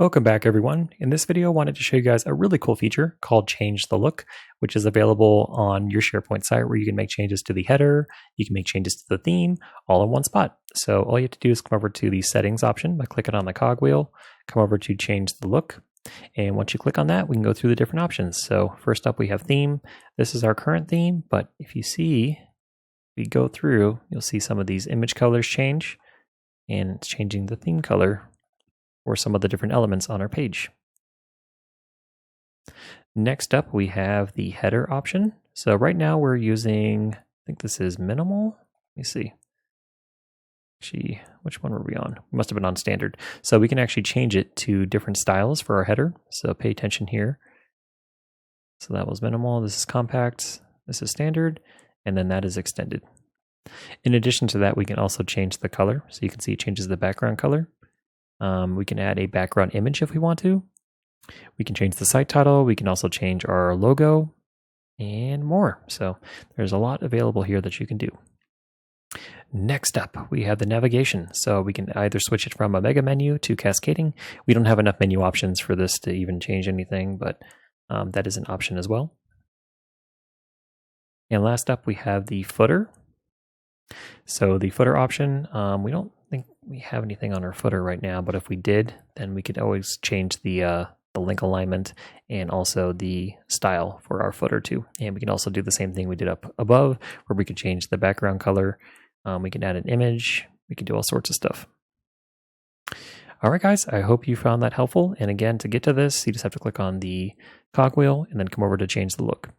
Welcome back, everyone. In this video, I wanted to show you guys a really cool feature called Change the Look, which is available on your SharePoint site where you can make changes to the header, you can make changes to the theme, all in one spot. So all you have to do is come over to the settings option by clicking on the cogwheel, come over to Change the Look. And once you click on that, we can go through the different options. So first up, we have theme. This is our current theme, but if you see, if we go through, you'll see some of these image colors change, and it's changing the theme color or some of the different elements on our page. Next up, we have the header option. So right now we're using, I think this is minimal. Let me see. Actually, which one were we on? We must have been on standard. So we can actually change it to different styles for our header. So pay attention here. So that was minimal. This is compact. This is standard. And then that is extended. In addition to that, we can also change the color. So you can see it changes the background color. We can add a background image if we want to. We can change the site title. We can also change our logo and more. So there's a lot available here that you can do. Next up, we have the navigation. So we can either switch it from a mega menu to cascading. We don't have enough menu options for this to even change anything, but that is an option as well. And last up, we have the footer. So the footer option, we don't think we have anything on our footer right now, but if we did, then we could always change the link alignment and also the style for our footer too. And we can also do the same thing we did up above, where we could change the background color. We can add an image. We can do all sorts of stuff. All right, guys, I hope you found that helpful. And again, to get to this, you just have to click on the cogwheel and then come over to change the look.